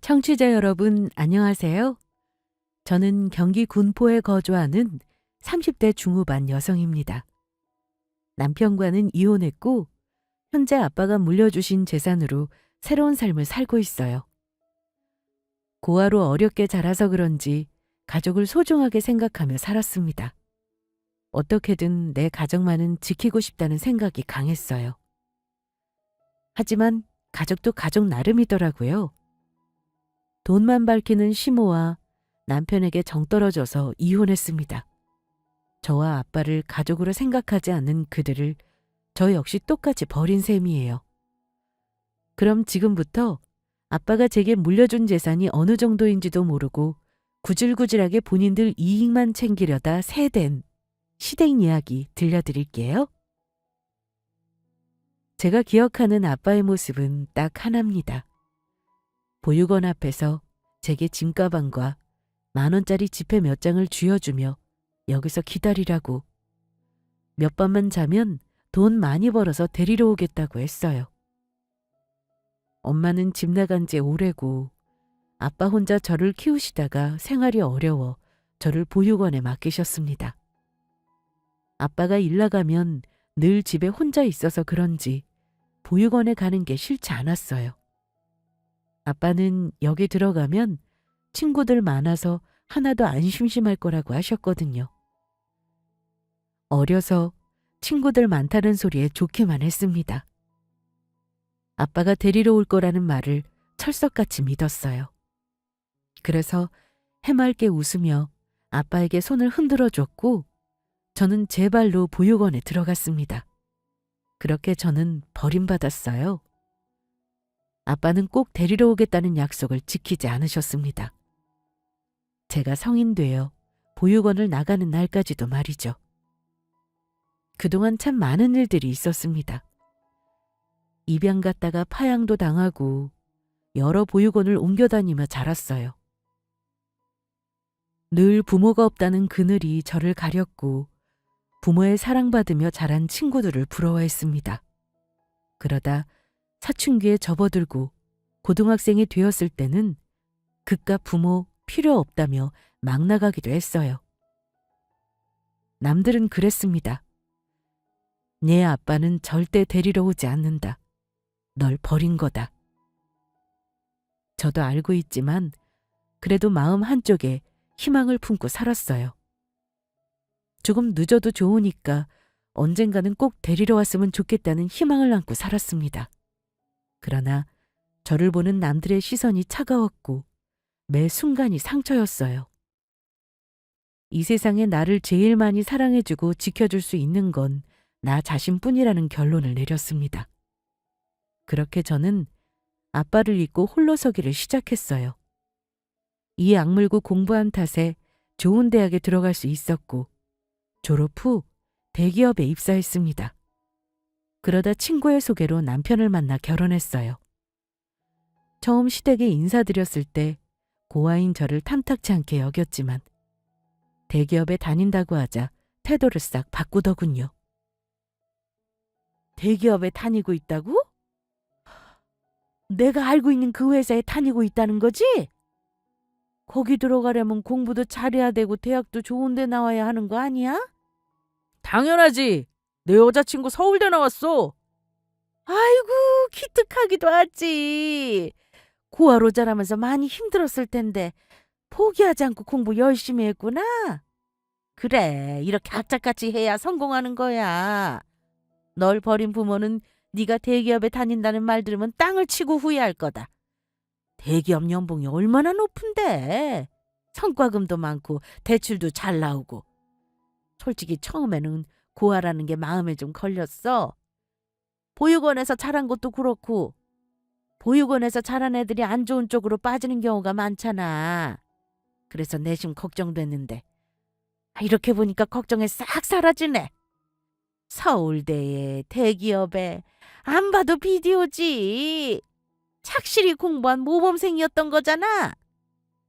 청취자 여러분, 안녕하세요. 저는 경기 군포에 거주하는 30대 중후반 여성입니다. 남편과는 이혼했고, 현재 아빠가 물려주신 재산으로 새로운 삶을 살고 있어요. 고아로 어렵게 자라서 그런지 가족을 소중하게 생각하며 살았습니다. 어떻게든 내 가족만은 지키고 싶다는 생각이 강했어요. 하지만 가족도 가족 나름이더라고요. 돈만 밝히는 시모와 남편에게 정 떨어져서 이혼했습니다. 저와 아빠를 가족으로 생각하지 않는 그들을 저 역시 똑같이 버린 셈이에요. 그럼 지금부터 아빠가 제게 물려준 재산이 어느 정도인지도 모르고 구질구질하게 본인들 이익만 챙기려다 새된 시댁 이야기 들려드릴게요. 제가 기억하는 아빠의 모습은 딱 하나입니다. 보육원 앞에서 제게 짐가방과 10,000원짜리 지폐 몇 장을 쥐어주며 여기서 기다리라고, 몇 밤만 자면 돈 많이 벌어서 데리러 오겠다고 했어요. 엄마는 집 나간 지 오래고 아빠 혼자 저를 키우시다가 생활이 어려워 저를 보육원에 맡기셨습니다. 아빠가 일 나가면 늘 집에 혼자 있어서 그런지 보육원에 가는 게 싫지 않았어요. 아빠는 여기 들어가면 친구들 많아서 하나도 안 심심할 거라고 하셨거든요. 어려서 친구들 많다는 소리에 좋게만 했습니다. 아빠가 데리러 올 거라는 말을 철석같이 믿었어요. 그래서 해맑게 웃으며 아빠에게 손을 흔들어 줬고 저는 제 발로 보육원에 들어갔습니다. 그렇게 저는 버림받았어요. 아빠는 꼭 데리러 오겠다는 약속을 지키지 않으셨습니다. 제가 성인 되어 보육원을 나가는 날까지도 말이죠. 그동안 참 많은 일들이 있었습니다. 입양 갔다가 파양도 당하고 여러 보육원을 옮겨다니며 자랐어요. 늘 부모가 없다는 그늘이 저를 가렸고 부모의 사랑받으며 자란 친구들을 부러워했습니다. 그러다 사춘기에 접어들고 고등학생이 되었을 때는 그깟 부모 필요 없다며 막 나가기도 했어요. 남들은 그랬습니다. 네 아빠는 절대 데리러 오지 않는다. 널 버린 거다. 저도 알고 있지만 그래도 마음 한쪽에 희망을 품고 살았어요. 조금 늦어도 좋으니까 언젠가는 꼭 데리러 왔으면 좋겠다는 희망을 안고 살았습니다. 그러나 저를 보는 남들의 시선이 차가웠고 매 순간이 상처였어요. 이 세상에 나를 제일 많이 사랑해주고 지켜줄 수 있는 건 나 자신뿐이라는 결론을 내렸습니다. 그렇게 저는 아빠를 잊고 홀로 서기를 시작했어요. 이 악물고 공부한 탓에 좋은 대학에 들어갈 수 있었고 졸업 후 대기업에 입사했습니다. 그러다 친구의 소개로 남편을 만나 결혼했어요. 처음 시댁에 인사드렸을 때 고아인 저를 탐탁치 않게 여겼지만 대기업에 다닌다고 하자 태도를 싹 바꾸더군요. 대기업에 다니고 있다고? 내가 알고 있는 그 회사에 다니고 있다는 거지? 거기 들어가려면 공부도 잘해야 되고 대학도 좋은 데 나와야 하는 거 아니야? 당연하지. 내 여자친구 서울대 나왔어. 아이고, 기특하기도 하지. 고아로 자라면서 많이 힘들었을 텐데 포기하지 않고 공부 열심히 했구나. 그래, 이렇게 악착같이 해야 성공하는 거야. 널 버린 부모는 네가 대기업에 다닌다는 말 들으면 땅을 치고 후회할 거다. 대기업 연봉이 얼마나 높은데. 성과금도 많고 대출도 잘 나오고. 솔직히 처음에는 고아라는 게 마음에 좀 걸렸어. 보육원에서 자란 것도 그렇고 보육원에서 자란 애들이 안 좋은 쪽으로 빠지는 경우가 많잖아. 그래서 내심 걱정됐는데 이렇게 보니까 걱정이 싹 사라지네. 서울대에 대기업에 안 봐도 비디오지. 착실히 공부한 모범생이었던 거잖아.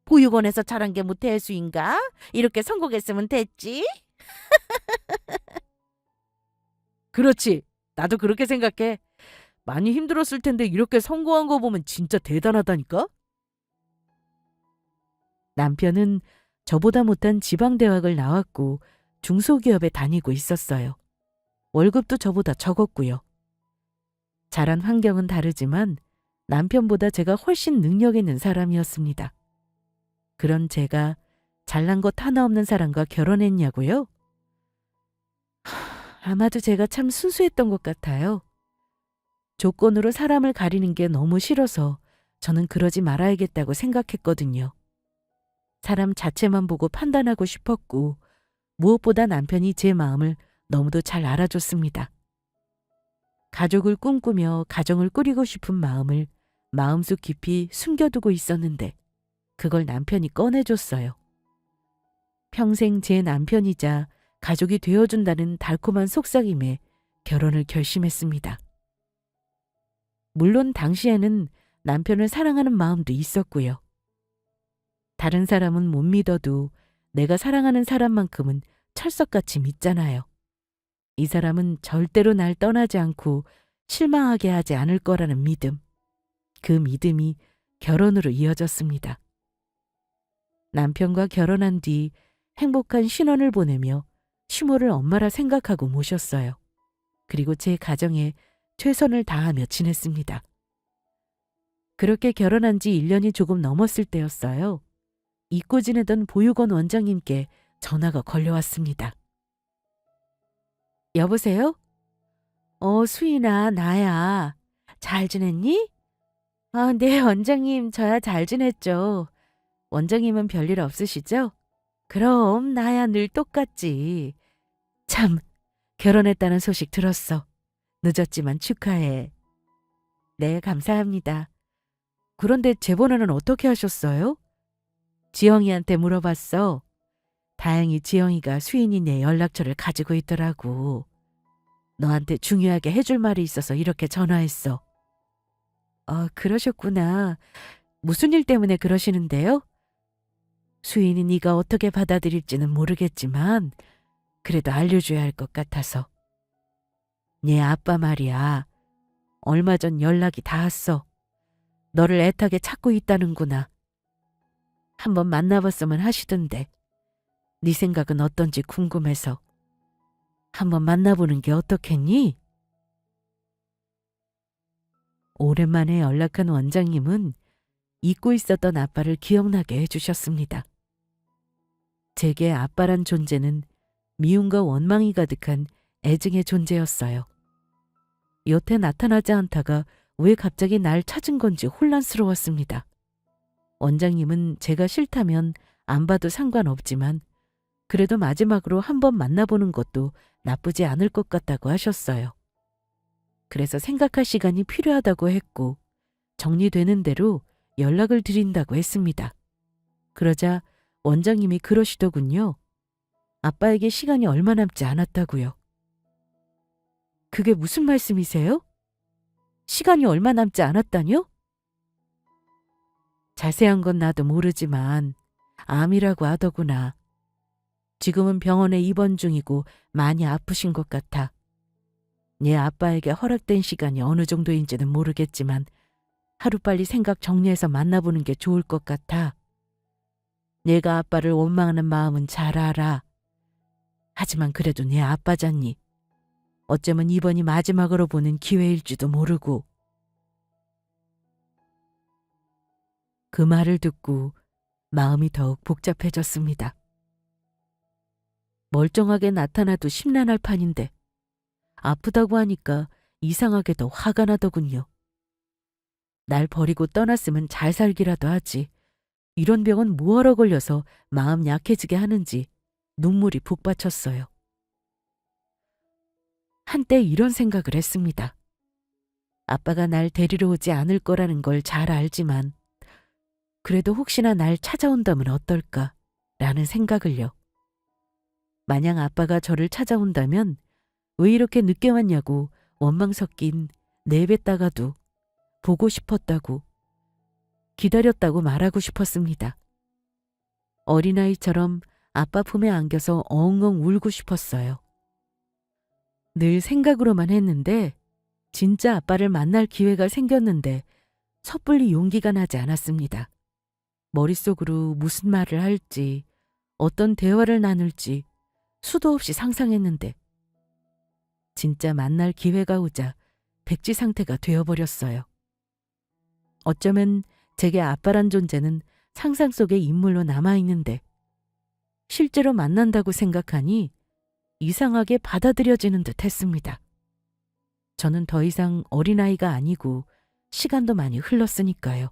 보육원에서 자란 게 뭐 대수인가? 이렇게 성공했으면 됐지. 그렇지. 나도 그렇게 생각해. 많이 힘들었을 텐데 이렇게 성공한 거 보면 진짜 대단하다니까? 남편은 저보다 못한 지방대학을 나왔고 중소기업에 다니고 있었어요. 월급도 저보다 적었고요. 자란 환경은 다르지만 남편보다 제가 훨씬 능력 있는 사람이었습니다. 그런 제가 잘난 것 하나 없는 사람과 결혼했냐고요? 아마도 제가 참 순수했던 것 같아요. 조건으로 사람을 가리는 게 너무 싫어서 저는 그러지 말아야겠다고 생각했거든요. 사람 자체만 보고 판단하고 싶었고 무엇보다 남편이 제 마음을 너무도 잘 알아줬습니다. 가족을 꿈꾸며 가정을 꾸리고 싶은 마음을 마음속 깊이 숨겨두고 있었는데 그걸 남편이 꺼내줬어요. 평생 제 남편이자 가족이 되어준다는 달콤한 속삭임에 결혼을 결심했습니다. 물론 당시에는 남편을 사랑하는 마음도 있었고요. 다른 사람은 못 믿어도 내가 사랑하는 사람만큼은 철석같이 믿잖아요. 이 사람은 절대로 날 떠나지 않고 실망하게 하지 않을 거라는 믿음. 그 믿음이 결혼으로 이어졌습니다. 남편과 결혼한 뒤 행복한 신혼을 보내며 시모를 엄마라 생각하고 모셨어요. 그리고 제 가정에 최선을 다하며 지냈습니다. 그렇게 결혼한 지 1년이 조금 넘었을 때였어요. 잊고 지내던 보육원 원장님께 전화가 걸려왔습니다. 여보세요? 수인아, 나야. 잘 지냈니? 네, 원장님, 저야 잘 지냈죠. 원장님은 별일 없으시죠? 그럼, 나야 늘 똑같지. 참, 결혼했다는 소식 들었어. 늦었지만 축하해. 네, 감사합니다. 그런데 제 번호는 어떻게 하셨어요? 지영이한테 물어봤어. 다행히 지영이가 수인이 내 연락처를 가지고 있더라고. 너한테 중요하게 해줄 말이 있어서 이렇게 전화했어. 그러셨구나. 무슨 일 때문에 그러시는데요? 수인이 네가 어떻게 받아들일지는 모르겠지만 그래도 알려줘야 할 것 같아서. 네 아빠 말이야. 얼마 전 연락이 닿았어. 너를 애타게 찾고 있다는구나. 한번 만나봤으면 하시던데. 네 생각은 어떤지 궁금해서. 한번 만나보는 게 어떻겠니? 오랜만에 연락한 원장님은 잊고 있었던 아빠를 기억나게 해주셨습니다. 제게 아빠란 존재는 미움과 원망이 가득한 애증의 존재였어요. 여태 나타나지 않다가 왜 갑자기 날 찾은 건지 혼란스러웠습니다. 원장님은 제가 싫다면 안 봐도 상관없지만 그래도 마지막으로 한번 만나보는 것도 나쁘지 않을 것 같다고 하셨어요. 그래서 생각할 시간이 필요하다고 했고 정리되는 대로 연락을 드린다고 했습니다. 그러자 원장님이 그러시더군요. 아빠에게 시간이 얼마 남지 않았다고요. 그게 무슨 말씀이세요? 시간이 얼마 남지 않았다뇨? 자세한 건 나도 모르지만 암이라고 하더구나. 지금은 병원에 입원 중이고 많이 아프신 것 같아. 네 아빠에게 허락된 시간이 어느 정도인지는 모르겠지만 하루빨리 생각 정리해서 만나보는 게 좋을 것 같아. 내가 아빠를 원망하는 마음은 잘 알아. 하지만 그래도 네 아빠잖니. 어쩌면 이번이 마지막으로 보는 기회일지도 모르고. 그 말을 듣고 마음이 더욱 복잡해졌습니다. 멀쩡하게 나타나도 심란할 판인데 아프다고 하니까 이상하게도 화가 나더군요. 날 버리고 떠났으면 잘 살기라도 하지. 이런 병은 뭐하러 걸려서 마음 약해지게 하는지 눈물이 북받쳤어요. 한때 이런 생각을 했습니다. 아빠가 날 데리러 오지 않을 거라는 걸 잘 알지만 그래도 혹시나 날 찾아온다면 어떨까 라는 생각을요. 만약 아빠가 저를 찾아온다면 왜 이렇게 늦게 왔냐고 원망 섞인 내뱉다가도 보고 싶었다고 기다렸다고 말하고 싶었습니다. 어린아이처럼 아빠 품에 안겨서 엉엉 울고 싶었어요. 늘 생각으로만 했는데 진짜 아빠를 만날 기회가 생겼는데 섣불리 용기가 나지 않았습니다. 머릿속으로 무슨 말을 할지, 어떤 대화를 나눌지 수도 없이 상상했는데 진짜 만날 기회가 오자 백지 상태가 되어버렸어요. 어쩌면 제게 아빠란 존재는 상상 속의 인물로 남아있는데 실제로 만난다고 생각하니 이상하게 받아들여지는 듯 했습니다. 저는 더 이상 어린아이가 아니고 시간도 많이 흘렀으니까요.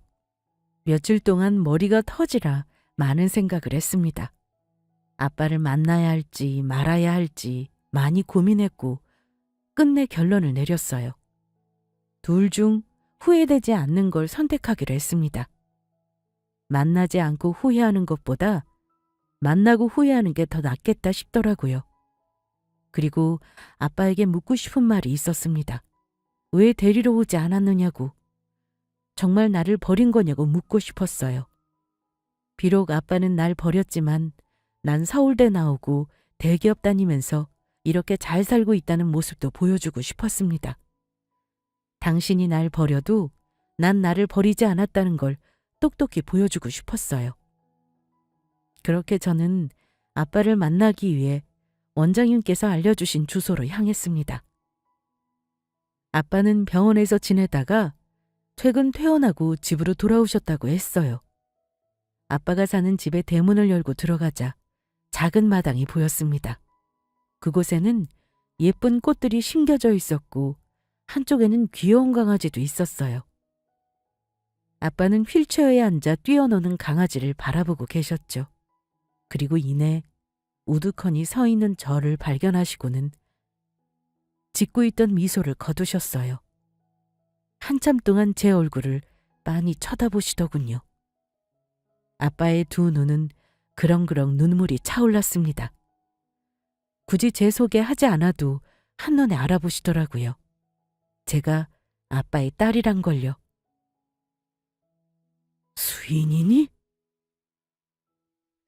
며칠 동안 머리가 터지라 많은 생각을 했습니다. 아빠를 만나야 할지 말아야 할지 많이 고민했고 끝내 결론을 내렸어요. 둘 중 후회되지 않는 걸 선택하기로 했습니다. 만나지 않고 후회하는 것보다 만나고 후회하는 게 더 낫겠다 싶더라고요. 그리고 아빠에게 묻고 싶은 말이 있었습니다. 왜 데리러 오지 않았느냐고. 정말 나를 버린 거냐고 묻고 싶었어요. 비록 아빠는 날 버렸지만 난 서울대 나오고 대기업 다니면서 이렇게 잘 살고 있다는 모습도 보여주고 싶었습니다. 당신이 날 버려도 난 나를 버리지 않았다는 걸 똑똑히 보여주고 싶었어요. 그렇게 저는 아빠를 만나기 위해 원장님께서 알려주신 주소로 향했습니다. 아빠는 병원에서 지내다가 퇴원하고 집으로 돌아오셨다고 했어요. 아빠가 사는 집의 대문을 열고 들어가자 작은 마당이 보였습니다. 그곳에는 예쁜 꽃들이 심겨져 있었고 한쪽에는 귀여운 강아지도 있었어요. 아빠는 휠체어에 앉아 뛰어노는 강아지를 바라보고 계셨죠. 그리고 이내 우두커니 서 있는 저를 발견하시고는 짓고 있던 미소를 거두셨어요. 한참 동안 제 얼굴을 빤히 쳐다보시더군요. 아빠의 두 눈은 그렁그렁 눈물이 차올랐습니다. 굳이 제 소개하지 않아도 한눈에 알아보시더라고요. 제가 아빠의 딸이란 걸요. 수인이니?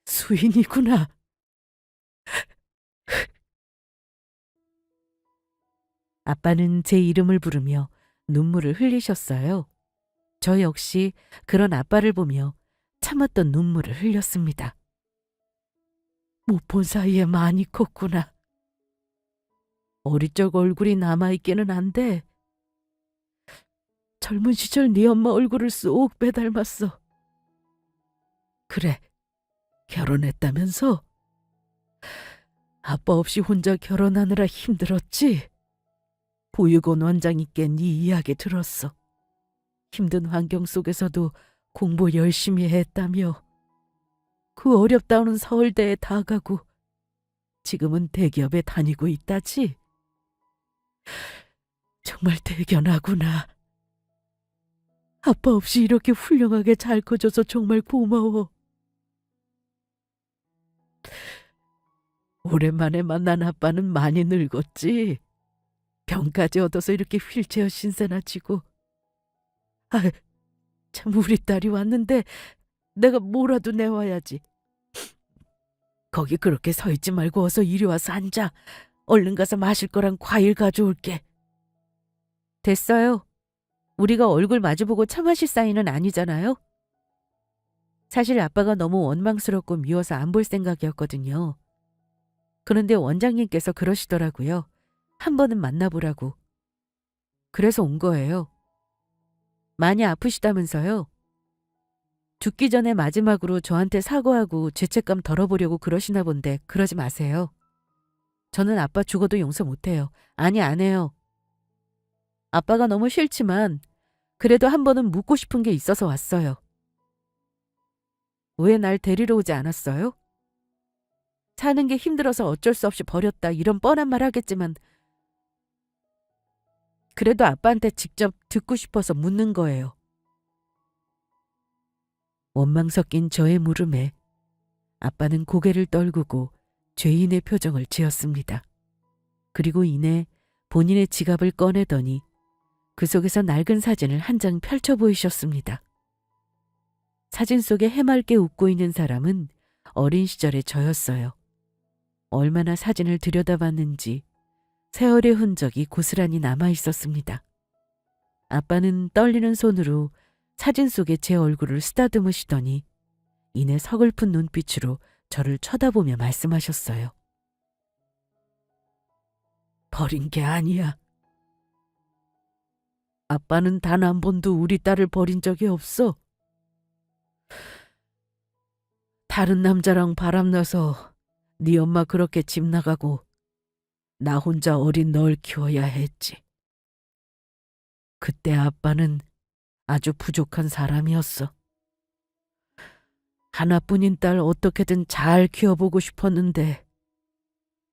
수인이구나. 아빠는 제 이름을 부르며 눈물을 흘리셨어요. 저 역시 그런 아빠를 보며 참았던 눈물을 흘렸습니다. 못 본 사이에 많이 컸구나. 어릴 적 얼굴이 남아있기는 한데 젊은 시절 네 엄마 얼굴을 쏙 빼닮았어. 그래, 결혼했다면서? 아빠 없이 혼자 결혼하느라 힘들었지? 보육원 원장님께 네 이야기 들었어. 힘든 환경 속에서도 공부 열심히 했다며. 그 어렵다는 서울대에 다 가고 지금은 대기업에 다니고 있다지? 정말 대견하구나. 아빠 없이 이렇게 훌륭하게 잘 커줘서 정말 고마워. 오랜만에 만난 아빠는 많이 늙었지? 병까지 얻어서 이렇게 휠체어 신세나 지고. 아, 참 우리 딸이 왔는데 내가 뭐라도 내와야지. 거기 그렇게 서 있지 말고 어서 이리 와서 앉아. 얼른 가서 마실 거랑 과일 가져올게. 됐어요. 우리가 얼굴 마주보고 차 마실 사이는 아니잖아요. 사실 아빠가 너무 원망스럽고 미워서 안 볼 생각이었거든요. 그런데 원장님께서 그러시더라고요. 한 번은 만나보라고. 그래서 온 거예요. 많이 아프시다면서요. 죽기 전에 마지막으로 저한테 사과하고 죄책감 덜어보려고 그러시나 본데 그러지 마세요. 저는 아빠 죽어도 용서 못해요. 아니, 안 해요. 아빠가 너무 싫지만 그래도 한 번은 묻고 싶은 게 있어서 왔어요. 왜 날 데리러 오지 않았어요? 사는 게 힘들어서 어쩔 수 없이 버렸다 이런 뻔한 말 하겠지만 그래도 아빠한테 직접 듣고 싶어서 묻는 거예요. 원망 섞인 저의 물음에 아빠는 고개를 떨구고 죄인의 표정을 지었습니다. 그리고 이내 본인의 지갑을 꺼내더니 그 속에서 낡은 사진을 한 장 펼쳐 보이셨습니다. 사진 속에 해맑게 웃고 있는 사람은 어린 시절의 저였어요. 얼마나 사진을 들여다봤는지 세월의 흔적이 고스란히 남아 있었습니다. 아빠는 떨리는 손으로 사진 속에 제 얼굴을 쓰다듬으시더니 이내 서글픈 눈빛으로 저를 쳐다보며 말씀하셨어요. 버린 게 아니야. 아빠는 단 한 번도 우리 딸을 버린 적이 없어. 다른 남자랑 바람나서 네 엄마 그렇게 집 나가고 나 혼자 어린 널 키워야 했지. 그때 아빠는 아주 부족한 사람이었어. 하나뿐인 딸 어떻게든 잘 키워보고 싶었는데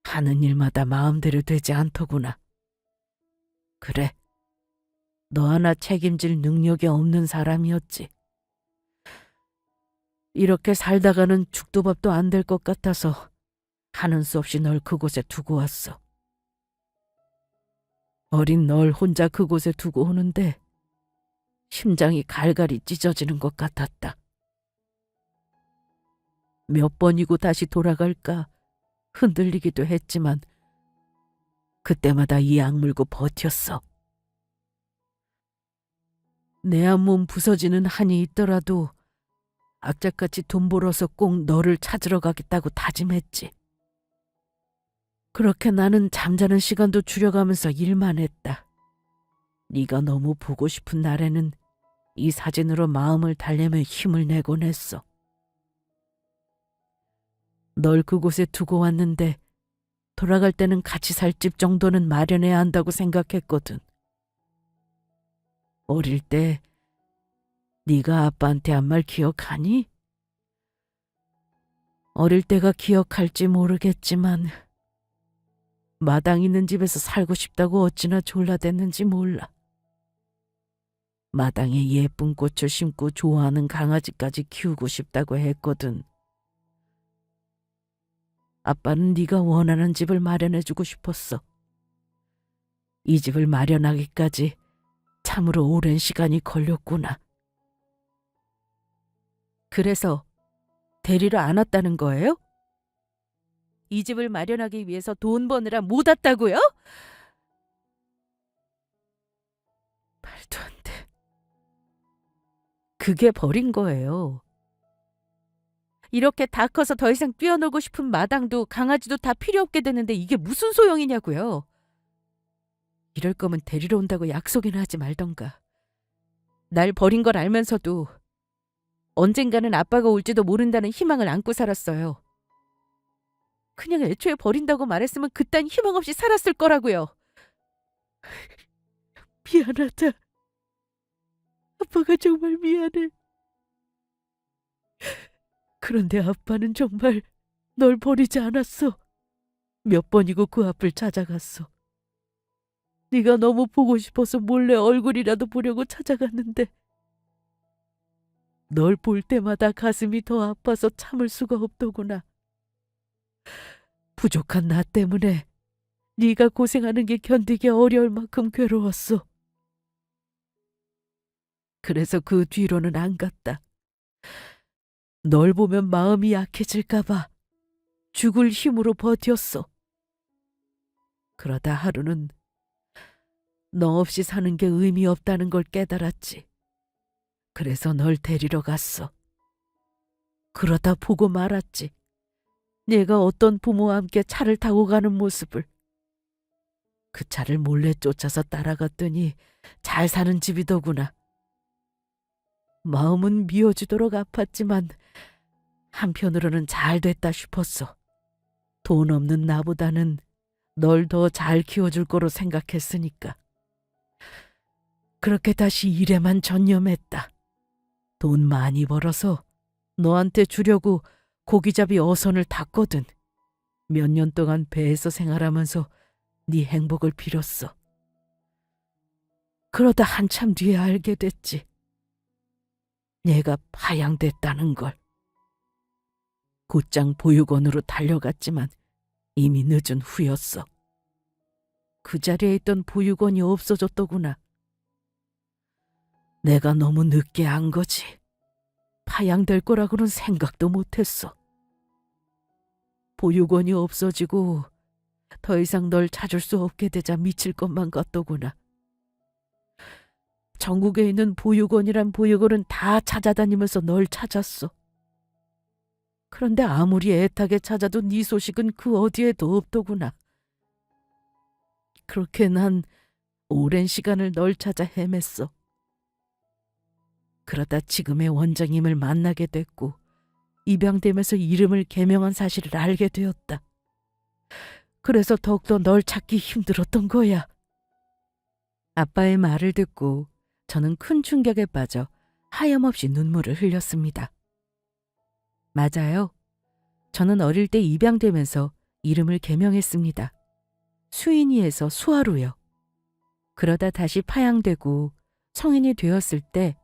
하는 일마다 마음대로 되지 않더구나. 그래, 너 하나 책임질 능력이 없는 사람이었지. 이렇게 살다가는 죽도 밥도 안 될 것 같아서 하는 수 없이 널 그곳에 두고 왔어. 어린 널 혼자 그곳에 두고 오는데 심장이 갈갈이 찢어지는 것 같았다. 몇 번이고 다시 돌아갈까 흔들리기도 했지만 그때마다 이 악물고 버텼어. 내 한 몸 부서지는 한이 있더라도 악착같이 돈 벌어서 꼭 너를 찾으러 가겠다고 다짐했지. 그렇게 나는 잠자는 시간도 줄여가면서 일만 했다. 네가 너무 보고 싶은 날에는 이 사진으로 마음을 달래며 힘을 내곤 했어. 널 그곳에 두고 왔는데 돌아갈 때는 같이 살 집 정도는 마련해야 한다고 생각했거든. 어릴 때 네가 아빠한테 한 말 기억하니? 어릴 때가 기억할지 모르겠지만 마당 있는 집에서 살고 싶다고 어찌나 졸라댔는지 몰라. 마당에 예쁜 꽃을 심고 좋아하는 강아지까지 키우고 싶다고 했거든. 아빠는 네가 원하는 집을 마련해주고 싶었어. 이 집을 마련하기까지 참으로 오랜 시간이 걸렸구나. 그래서 데리러 안 왔다는 거예요? 이 집을 마련하기 위해서 돈 버느라 못 왔다고요? 말도 안 돼. 그게 버린 거예요. 이렇게 다 커서 더 이상 뛰어놀고 싶은 마당도 강아지도 다 필요 없게 되는데 이게 무슨 소용이냐고요. 이럴 거면 데리러 온다고 약속이나 하지 말던가. 날 버린 걸 알면서도 언젠가는 아빠가 올지도 모른다는 희망을 안고 살았어요. 그냥 애초에 버린다고 말했으면 그딴 희망 없이 살았을 거라고요. 미안하다. 아빠가 정말 미안해. 그런데 아빠는 정말 널 버리지 않았어. 몇 번이고 그 앞을 찾아갔어. 네가 너무 보고 싶어서 몰래 얼굴이라도 보려고 찾아갔는데 널 볼 때마다 가슴이 더 아파서 참을 수가 없더구나. 부족한 나 때문에 네가 고생하는 게 견디기 어려울 만큼 괴로웠어. 그래서 그 뒤로는 안 갔다. 널 보면 마음이 약해질까 봐 죽을 힘으로 버텼어. 그러다 하루는 너 없이 사는 게 의미 없다는 걸 깨달았지. 그래서 널 데리러 갔어. 그러다 보고 말았지. 네가 어떤 부모와 함께 차를 타고 가는 모습을. 그 차를 몰래 쫓아서 따라갔더니 잘 사는 집이더구나. 마음은 미어지도록 아팠지만 한편으로는 잘 됐다 싶었어. 돈 없는 나보다는 널 더 잘 키워줄 거로 생각했으니까. 그렇게 다시 일에만 전념했다. 돈 많이 벌어서 너한테 주려고 고기잡이 어선을 탔거든. 몇 년 동안 배에서 생활하면서 네 행복을 빌었어. 그러다 한참 뒤에 알게 됐지. 얘가 파양됐다는 걸. 곧장 보육원으로 달려갔지만 이미 늦은 후였어. 그 자리에 있던 보육원이 없어졌더구나. 내가 너무 늦게 안 거지. 파양될 거라고는 생각도 못했어. 보육원이 없어지고 더 이상 널 찾을 수 없게 되자 미칠 것만 같더구나. 전국에 있는 보육원이란 보육원은 다 찾아다니면서 널 찾았어. 그런데 아무리 애타게 찾아도 네 소식은 그 어디에도 없더구나. 그렇게 난 오랜 시간을 널 찾아 헤맸어. 그러다 지금의 원장님을 만나게 됐고 입양되면서 이름을 개명한 사실을 알게 되었다. 그래서 더욱더 널 찾기 힘들었던 거야. 아빠의 말을 듣고 저는 큰 충격에 빠져 하염없이 눈물을 흘렸습니다. 맞아요. 저는 어릴 때 입양되면서 이름을 개명했습니다. 수인이에서 수아로요. 그러다 다시 파양되고 성인이 되었을 때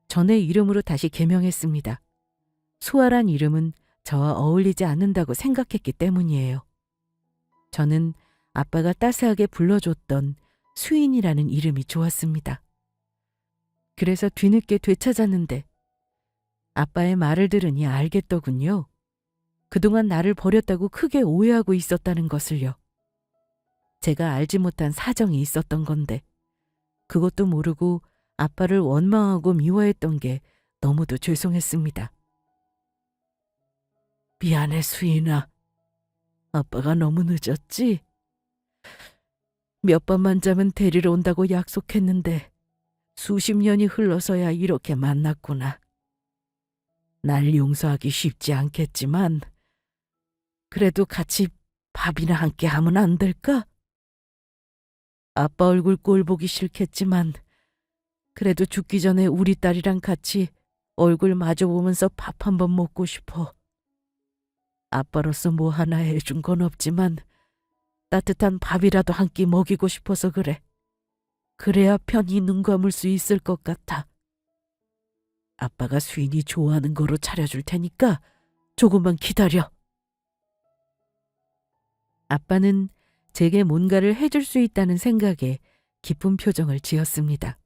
전의 이름으로 다시 개명했습니다. 수아란 이름은 저와 어울리지 않는다고 생각했기 때문이에요. 저는 아빠가 따스하게 불러줬던 수인이라는 이름이 좋았습니다. 그래서 뒤늦게 되찾았는데 아빠의 말을 들으니 알겠더군요. 그동안 나를 버렸다고 크게 오해하고 있었다는 것을요. 제가 알지 못한 사정이 있었던 건데 그것도 모르고 아빠를 원망하고 미워했던 게 너무도 죄송했습니다. 미안해, 수인아. 아빠가 너무 늦었지? 몇 번만 자면 데리러 온다고 약속했는데 수십 년이 흘러서야 이렇게 만났구나. 날 용서하기 쉽지 않겠지만 그래도 같이 밥이나 함께 하면 안 될까? 아빠 얼굴 꼴 보기 싫겠지만 그래도 죽기 전에 우리 딸이랑 같이 얼굴 마주보면서 밥 한 번 먹고 싶어. 아빠로서 뭐 하나 해준 건 없지만 따뜻한 밥이라도 한 끼 먹이고 싶어서 그래. 그래야 편히 눈 감을 수 있을 것 같아. 아빠가 수인이 좋아하는 거로 차려줄 테니까 조금만 기다려. 아빠는 제게 뭔가를 해줄 수 있다는 생각에 기쁜 표정을 지었습니다.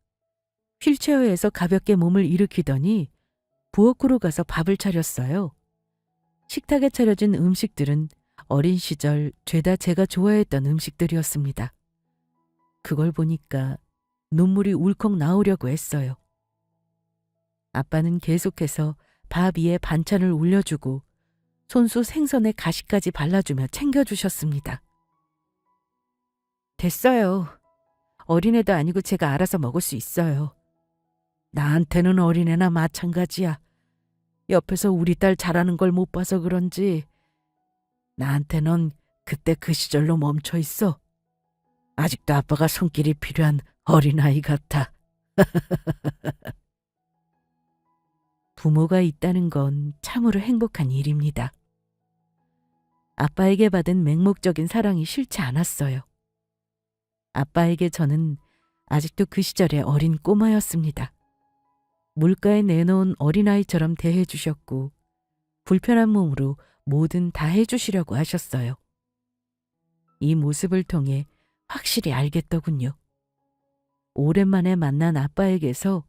휠체어에서 가볍게 몸을 일으키더니 부엌으로 가서 밥을 차렸어요. 식탁에 차려진 음식들은 어린 시절 죄다 제가 좋아했던 음식들이었습니다. 그걸 보니까 눈물이 울컥 나오려고 했어요. 아빠는 계속해서 밥 위에 반찬을 올려주고 손수 생선에 가시까지 발라주며 챙겨주셨습니다. 됐어요. 어린애도 아니고 제가 알아서 먹을 수 있어요. 나한테는 어린애나 마찬가지야. 옆에서 우리 딸 잘하는 걸 못 봐서 그런지 나한테는 그때 그 시절로 멈춰 있어. 아직도 아빠가 손길이 필요한 어린아이 같아. 부모가 있다는 건 참으로 행복한 일입니다. 아빠에게 받은 맹목적인 사랑이 싫지 않았어요. 아빠에게 저는 아직도 그 시절의 어린 꼬마였습니다. 물가에 내놓은 어린아이처럼 대해주셨고 불편한 몸으로 뭐든 다 해주시려고 하셨어요. 이 모습을 통해 확실히 알겠더군요. 오랜만에 만난 아빠에게서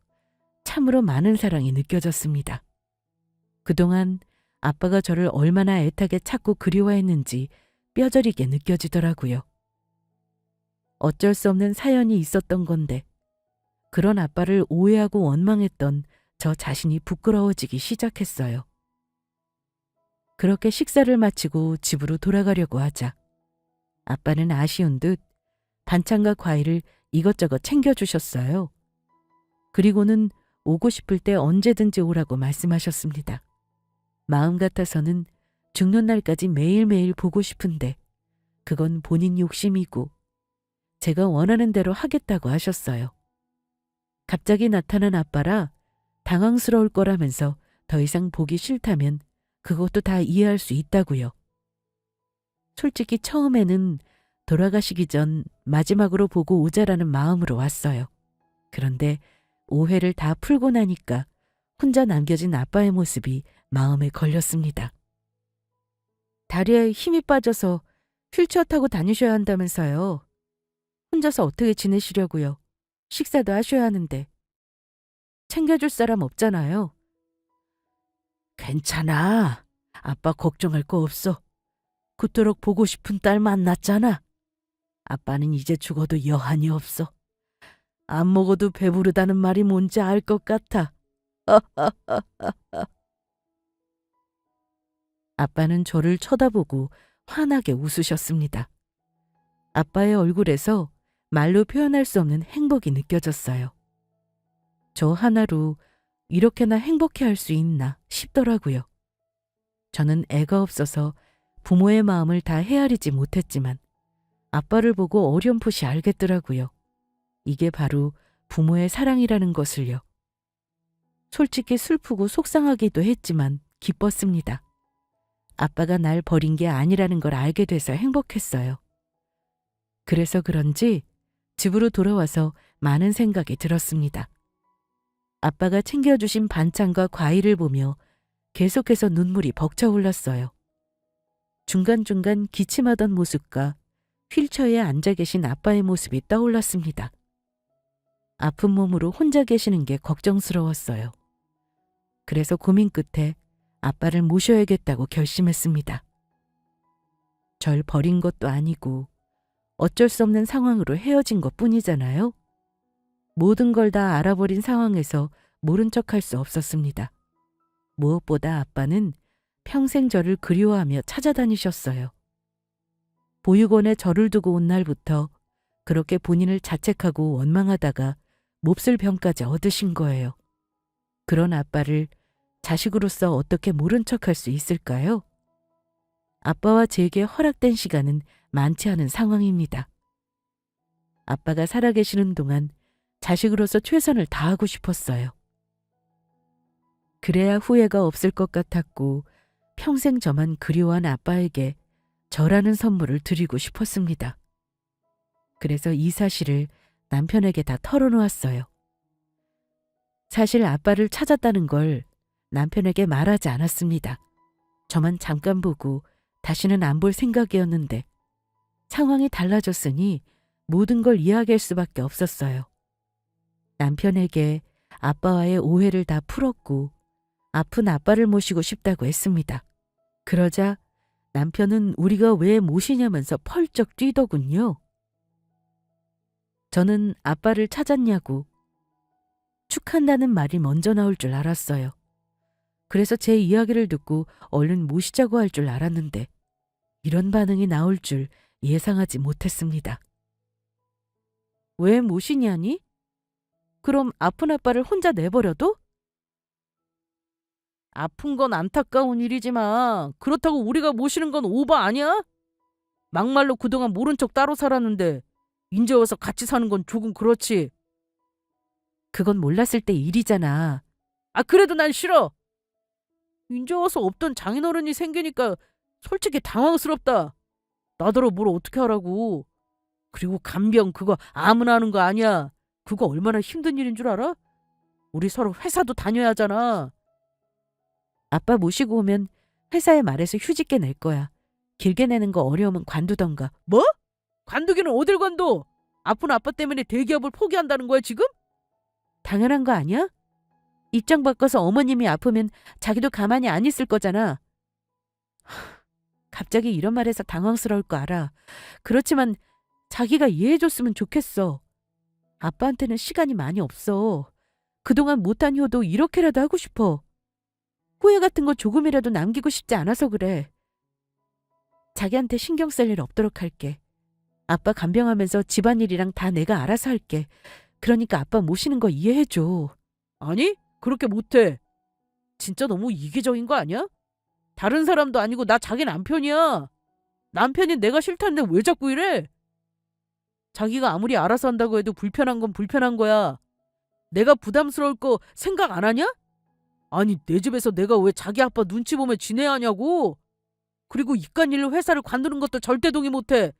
참으로 많은 사랑이 느껴졌습니다. 그동안 아빠가 저를 얼마나 애타게 찾고 그리워했는지 뼈저리게 느껴지더라고요. 어쩔 수 없는 사연이 있었던 건데 그런 아빠를 오해하고 원망했던 저 자신이 부끄러워지기 시작했어요. 그렇게 식사를 마치고 집으로 돌아가려고 하자 아빠는 아쉬운 듯 반찬과 과일을 이것저것 챙겨주셨어요. 그리고는 오고 싶을 때 언제든지 오라고 말씀하셨습니다. 마음 같아서는 죽는 날까지 매일매일 보고 싶은데 그건 본인 욕심이고 제가 원하는 대로 하겠다고 하셨어요. 갑자기 나타난 아빠라 당황스러울 거라면서 더 이상 보기 싫다면 그것도 다 이해할 수 있다고요. 솔직히 처음에는 돌아가시기 전 마지막으로 보고 오자라는 마음으로 왔어요. 그런데 오해를 다 풀고 나니까 혼자 남겨진 아빠의 모습이 마음에 걸렸습니다. 다리에 힘이 빠져서 휠체어 타고 다니셔야 한다면서요. 혼자서 어떻게 지내시려고요. 식사도 하셔야 하는데. 챙겨줄 사람 없잖아요. 괜찮아. 아빠 걱정할 거 없어. 그토록 보고 싶은 딸 만났잖아. 아빠는 이제 죽어도 여한이 없어. 안 먹어도 배부르다는 말이 뭔지 알 것 같아. 아빠는 저를 쳐다보고 환하게 웃으셨습니다. 아빠의 얼굴에서 말로 표현할 수 없는 행복이 느껴졌어요. 저 하나로 이렇게나 행복해할 수 있나 싶더라고요. 저는 애가 없어서 부모의 마음을 다 헤아리지 못했지만 아빠를 보고 어렴풋이 알겠더라고요. 이게 바로 부모의 사랑이라는 것을요. 솔직히 슬프고 속상하기도 했지만 기뻤습니다. 아빠가 날 버린 게 아니라는 걸 알게 돼서 행복했어요. 그래서 그런지 집으로 돌아와서 많은 생각이 들었습니다. 아빠가 챙겨주신 반찬과 과일을 보며 계속해서 눈물이 벅차올랐어요. 중간중간 기침하던 모습과 휠체어에 앉아 계신 아빠의 모습이 떠올랐습니다. 아픈 몸으로 혼자 계시는 게 걱정스러웠어요. 그래서 고민 끝에 아빠를 모셔야겠다고 결심했습니다. 절 버린 것도 아니고 어쩔 수 없는 상황으로 헤어진 것 뿐이잖아요. 모든 걸 다 알아버린 상황에서 모른 척할 수 없었습니다. 무엇보다 아빠는 평생 저를 그리워하며 찾아다니셨어요. 보육원에 저를 두고 온 날부터 그렇게 본인을 자책하고 원망하다가 몹쓸 병까지 얻으신 거예요. 그런 아빠를 자식으로서 어떻게 모른 척할 수 있을까요? 아빠와 제게 허락된 시간은 많지 않은 상황입니다. 아빠가 살아계시는 동안 자식으로서 최선을 다하고 싶었어요. 그래야 후회가 없을 것 같았고 평생 저만 그리워한 아빠에게 저라는 선물을 드리고 싶었습니다. 그래서 이 사실을 남편에게 다 털어놓았어요. 사실 아빠를 찾았다는 걸 남편에게 말하지 않았습니다. 저만 잠깐 보고 다시는 안 볼 생각이었는데 상황이 달라졌으니 모든 걸 이야기할 수밖에 없었어요. 남편에게 아빠와의 오해를 다 풀었고 아픈 아빠를 모시고 싶다고 했습니다. 그러자 남편은 우리가 왜 모시냐면서 펄쩍 뛰더군요. 저는 아빠를 찾았냐고 축한다는 말이 먼저 나올 줄 알았어요. 그래서 제 이야기를 듣고 얼른 모시자고 할 줄 알았는데 이런 반응이 나올 줄 예상하지 못했습니다. 왜 모시냐니? 그럼 아픈 아빠를 혼자 내버려둬? 아픈 건 안타까운 일이지만 그렇다고 우리가 모시는 건 오바 아니야? 막말로 그동안 모른 척 따로 살았는데 인제 와서 같이 사는 건 조금 그렇지. 그건 몰랐을 때 일이잖아. 아 그래도 난 싫어. 인제 와서 없던 장인어른이 생기니까 솔직히 당황스럽다. 나더러 뭘 어떻게 하라고. 그리고 간병 그거 아무나 하는 거 아니야. 그거 얼마나 힘든 일인 줄 알아? 우리 서로 회사도 다녀야 하잖아. 아빠 모시고 오면 회사에 말해서 휴직계 낼 거야. 길게 내는 거 어려우면 관두던가. 뭐? 관두기는 어딜 관둬? 아픈 아빠 때문에 대기업을 포기한다는 거야 지금? 당연한 거 아니야? 입장 바꿔서 어머님이 아프면 자기도 가만히 안 있을 거잖아. 갑자기 이런 말해서 당황스러울 거 알아. 그렇지만 자기가 이해해줬으면 좋겠어. 아빠한테는 시간이 많이 없어. 그동안 못한 효도 이렇게라도 하고 싶어. 후회 같은 거 조금이라도 남기고 싶지 않아서 그래. 자기한테 신경 쓸 일 없도록 할게. 아빠 간병하면서 집안일이랑 다 내가 알아서 할게. 그러니까 아빠 모시는 거 이해해줘. 아니 그렇게 못해. 진짜 너무 이기적인 거 아니야? 다른 사람도 아니고 나 자기 남편이야. 남편이 내가 싫다는데 왜 자꾸 이래? 자기가 아무리 알아서 한다고 해도 불편한 건 불편한 거야. 내가 부담스러울 거 생각 안 하냐? 아니 내 집에서 내가 왜 자기 아빠 눈치 보며 지내야 하냐고. 그리고 이깟 일로 회사를 관두는 것도 절대 동의 못해.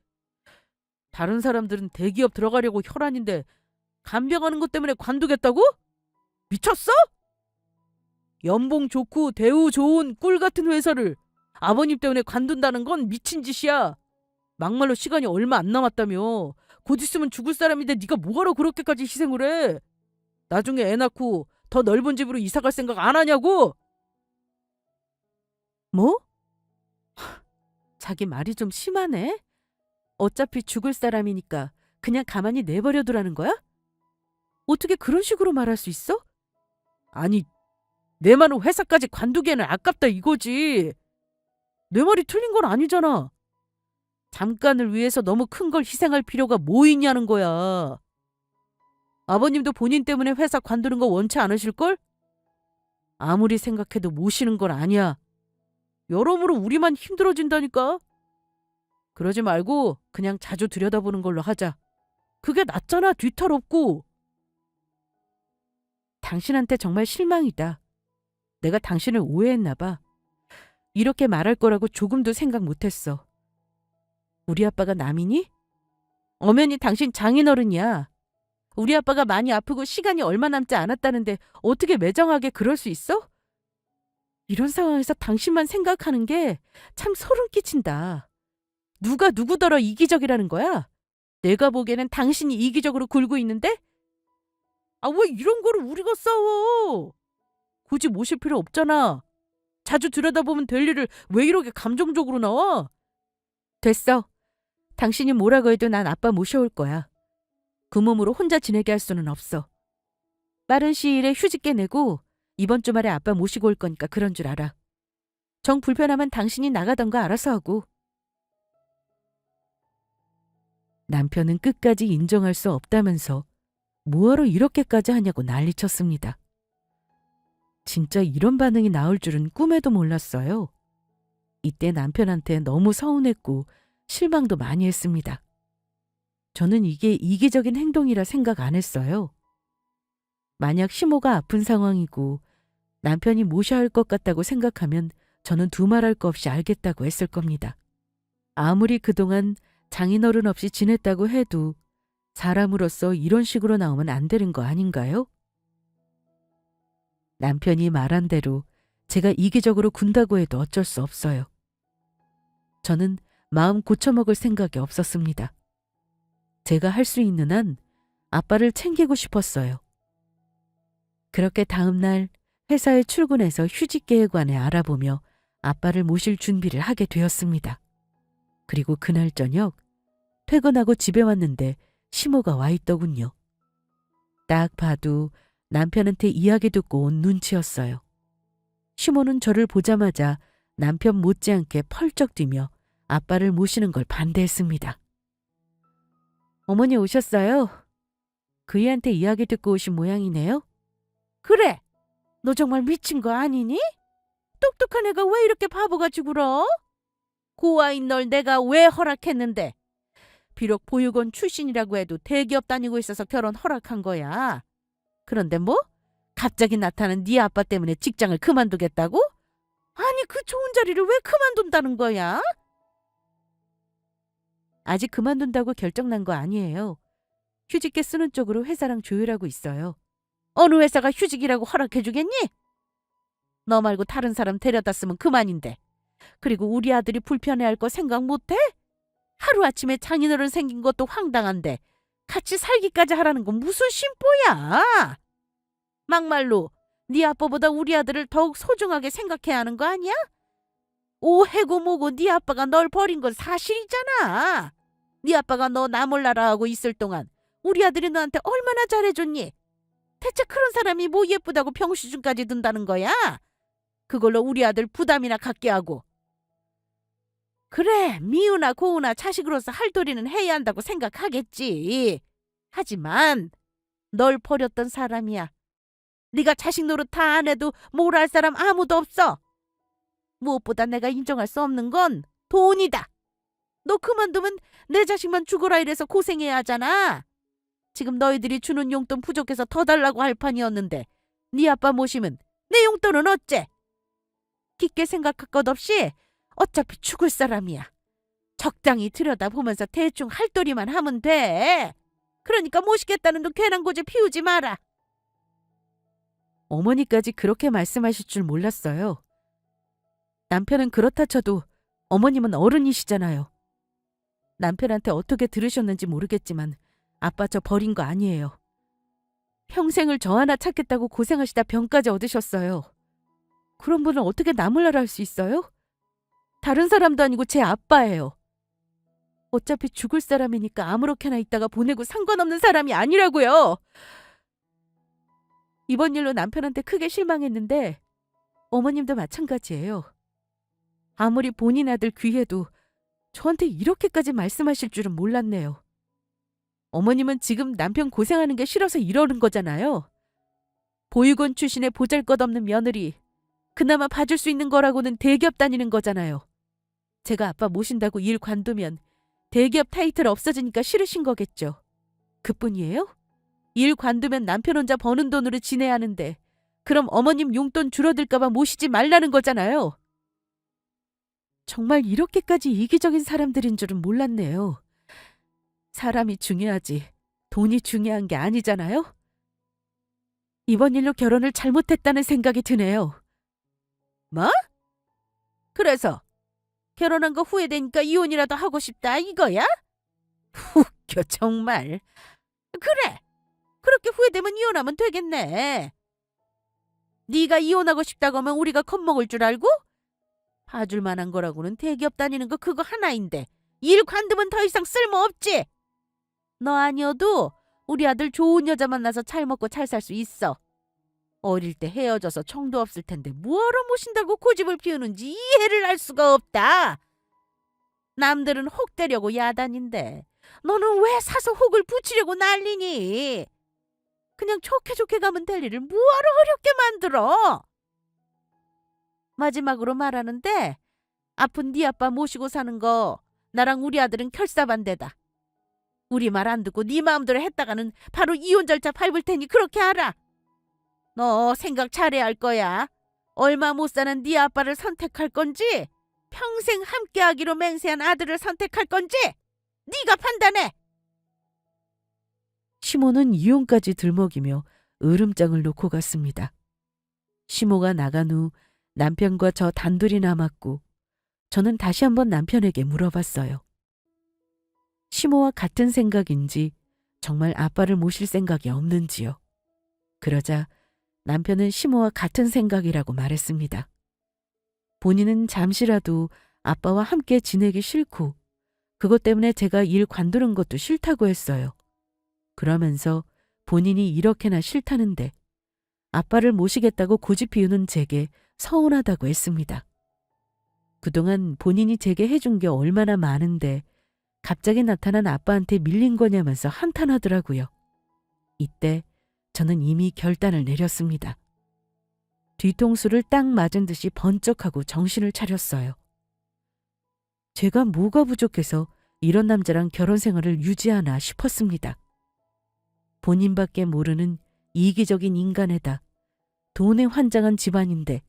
다른 사람들은 대기업 들어가려고 혈안인데 간병하는 것 때문에 관두겠다고? 미쳤어? 연봉 좋고 대우 좋은 꿀 같은 회사를 아버님 때문에 관둔다는 건 미친 짓이야. 막말로 시간이 얼마 안 남았다며. 곧 있으면 죽을 사람인데 네가 뭐하러 그렇게까지 희생을 해? 나중에 애 낳고 더 넓은 집으로 이사 갈 생각 안 하냐고? 뭐? 자기 말이 좀 심하네? 어차피 죽을 사람이니까 그냥 가만히 내버려두라는 거야? 어떻게 그런 식으로 말할 수 있어? 아니 내 말은 회사까지 관두기에는 아깝다 이거지. 내 말이 틀린 건 아니잖아. 잠깐을 위해서 너무 큰 걸 희생할 필요가 뭐 있냐는 거야. 아버님도 본인 때문에 회사 관두는 거 원치 않으실걸? 아무리 생각해도 모시는 건 아니야. 여러모로 우리만 힘들어진다니까. 그러지 말고 그냥 자주 들여다보는 걸로 하자. 그게 낫잖아, 뒤탈 없고. 당신한테 정말 실망이다. 내가 당신을 오해했나 봐. 이렇게 말할 거라고 조금도 생각 못했어. 우리 아빠가 남이니? 엄연히 당신 장인어른이야. 우리 아빠가 많이 아프고 시간이 얼마 남지 않았다는데 어떻게 매정하게 그럴 수 있어? 이런 상황에서 당신만 생각하는 게 참 소름 끼친다. 누가 누구더러 이기적이라는 거야? 내가 보기에는 당신이 이기적으로 굴고 있는데? 아, 왜 이런 거를 우리가 싸워? 굳이 모실 필요 없잖아. 자주 들여다보면 될 일을 왜 이렇게 감정적으로 나와? 됐어. 당신이 뭐라고 해도 난 아빠 모셔올 거야. 그 몸으로 혼자 지내게 할 수는 없어. 빠른 시일에 휴직 깨내고 이번 주말에 아빠 모시고 올 거니까 그런 줄 알아. 정 불편하면 당신이 나가던가 알아서 하고. 남편은 끝까지 인정할 수 없다면서 뭐하러 이렇게까지 하냐고 난리쳤습니다. 진짜 이런 반응이 나올 줄은 꿈에도 몰랐어요. 이때 남편한테 너무 서운했고 실망도 많이 했습니다. 저는 이게 이기적인 행동이라 생각 안 했어요. 만약 시모가 아픈 상황이고 남편이 모셔야 할 것 같다고 생각하면 저는 두말할 거 없이 알겠다고 했을 겁니다. 아무리 그동안 장인어른 없이 지냈다고 해도 사람으로서 이런 식으로 나오면 안 되는 거 아닌가요? 남편이 말한 대로 제가 이기적으로 군다고 해도 어쩔 수 없어요. 저는 마음 고쳐먹을 생각이 없었습니다. 제가 할 수 있는 한 아빠를 챙기고 싶었어요. 그렇게 다음 날 회사에 출근해서 휴직 계획안에 알아보며 아빠를 모실 준비를 하게 되었습니다. 그리고 그날 저녁 퇴근하고 집에 왔는데 시모가 와 있더군요. 딱 봐도 남편한테 이야기 듣고 온 눈치였어요. 시모는 저를 보자마자 남편 못지않게 펄쩍 뛰며 아빠를 모시는 걸 반대했습니다. 어머니 오셨어요? 그이한테 이야기 듣고 오신 모양이네요? 그래, 너 정말 미친 거 아니니? 똑똑한 애가 왜 이렇게 바보같이 굴어? 고아인 널 내가 왜 허락했는데? 비록 보육원 출신이라고 해도 대기업 다니고 있어서 결혼 허락한 거야. 그런데 뭐? 갑자기 나타난 네 아빠 때문에 직장을 그만두겠다고? 아니, 그 좋은 자리를 왜 그만둔다는 거야? 아직 그만둔다고 결정난 거 아니에요. 휴직계 쓰는 쪽으로 회사랑 조율하고 있어요. 어느 회사가 휴직이라고 허락해주겠니? 너 말고 다른 사람 데려다 쓰면 그만인데. 그리고 우리 아들이 불편해할 거 생각 못해? 하루아침에 장인어른 생긴 것도 황당한데 같이 살기까지 하라는 건 무슨 심보야? 막말로 네 아빠보다 우리 아들을 더욱 소중하게 생각해야 하는 거 아니야? 오해고 뭐고 네 아빠가 널 버린 건 사실이잖아. 네 아빠가 너 나 몰라라 하고 있을 동안 우리 아들이 너한테 얼마나 잘해줬니? 대체 그런 사람이 뭐 예쁘다고 병수준까지 든다는 거야? 그걸로 우리 아들 부담이나 갖게 하고. 그래, 미우나 고우나 자식으로서 할 도리는 해야 한다고 생각하겠지. 하지만 널 버렸던 사람이야. 네가 자식 노릇 다 안 해도 뭘 할 사람 아무도 없어. 무엇보다 내가 인정할 수 없는 건 돈이다. 너 그만두면 내 자식만 죽어라 이래서 고생해야 하잖아. 지금 너희들이 주는 용돈 부족해서 더 달라고 할 판이었는데 네 아빠 모시면 내 용돈은 어째? 깊게 생각할 것 없이 어차피 죽을 사람이야. 적당히 들여다보면서 대충 할도리만 하면 돼. 그러니까 모시겠다는 둥 괜한 고집 피우지 마라. 어머니까지 그렇게 말씀하실 줄 몰랐어요. 남편은 그렇다 쳐도 어머님은 어른이시잖아요. 남편한테 어떻게 들으셨는지 모르겠지만 아빠 저 버린 거 아니에요. 평생을 저 하나 찾겠다고 고생하시다 병까지 얻으셨어요. 그런 분을 어떻게 나몰라라 할 수 있어요? 다른 사람도 아니고 제 아빠예요. 어차피 죽을 사람이니까 아무렇게나 있다가 보내고 상관없는 사람이 아니라고요. 이번 일로 남편한테 크게 실망했는데 어머님도 마찬가지예요. 아무리 본인 아들 귀해도 저한테 이렇게까지 말씀하실 줄은 몰랐네요. 어머님은 지금 남편 고생하는 게 싫어서 이러는 거잖아요. 보육원 출신의 보잘것없는 며느리, 그나마 봐줄 수 있는 거라고는 대기업 다니는 거잖아요. 제가 아빠 모신다고 일 관두면 대기업 타이틀 없어지니까 싫으신 거겠죠. 그뿐이에요? 일 관두면 남편 혼자 버는 돈으로 지내야 하는데 그럼 어머님 용돈 줄어들까봐 모시지 말라는 거잖아요. 정말 이렇게까지 이기적인 사람들인 줄은 몰랐네요. 사람이 중요하지 돈이 중요한 게 아니잖아요. 이번 일로 결혼을 잘못했다는 생각이 드네요. 뭐? 그래서 결혼한 거 후회되니까 이혼이라도 하고 싶다 이거야? 웃겨 정말. 그래. 그렇게 후회되면 이혼하면 되겠네. 네가 이혼하고 싶다고 하면 우리가 겁먹을 줄 알고? 봐줄 만한 거라고는 대기업 다니는 거 그거 하나인데 일 관두면 더 이상 쓸모없지. 너 아니어도 우리 아들 좋은 여자 만나서 잘 먹고 잘 살 수 있어. 어릴 때 헤어져서 정도 없을 텐데 뭐하러 모신다고 고집을 피우는지 이해를 할 수가 없다. 남들은 혹 되려고 야단인데 너는 왜 사서 혹을 붙이려고 난리니? 그냥 좋게 좋게 가면 될 일을 뭐하러 어렵게 만들어? 마지막으로 말하는데 아픈 네 아빠 모시고 사는 거 나랑 우리 아들은 결사반대다. 우리 말 안 듣고 네 마음대로 했다가는 바로 이혼 절차 밟을 테니 그렇게 알아. 너 생각 잘해야 할 거야. 얼마 못 사는 네 아빠를 선택할 건지 평생 함께하기로 맹세한 아들을 선택할 건지 네가 판단해. 시모는 이혼까지 들먹이며 으름장을 놓고 갔습니다. 시모가 나간 후 남편과 저 단둘이 남았고 저는 다시 한번 남편에게 물어봤어요. 시모와 같은 생각인지 정말 아빠를 모실 생각이 없는지요. 그러자 남편은 시모와 같은 생각이라고 말했습니다. 본인은 잠시라도 아빠와 함께 지내기 싫고 그것 때문에 제가 일 관두는 것도 싫다고 했어요. 그러면서 본인이 이렇게나 싫다는데 아빠를 모시겠다고 고집 피우는 제게 서운하다고 했습니다. 그동안 본인이 제게 해준 게 얼마나 많은데 갑자기 나타난 아빠한테 밀린 거냐면서 한탄하더라고요. 이때 저는 이미 결단을 내렸습니다. 뒤통수를 딱 맞은 듯이 번쩍하고 정신을 차렸어요. 제가 뭐가 부족해서 이런 남자랑 결혼 생활을 유지하나 싶었습니다. 본인밖에 모르는 이기적인 인간에다 돈에 환장한 집안인데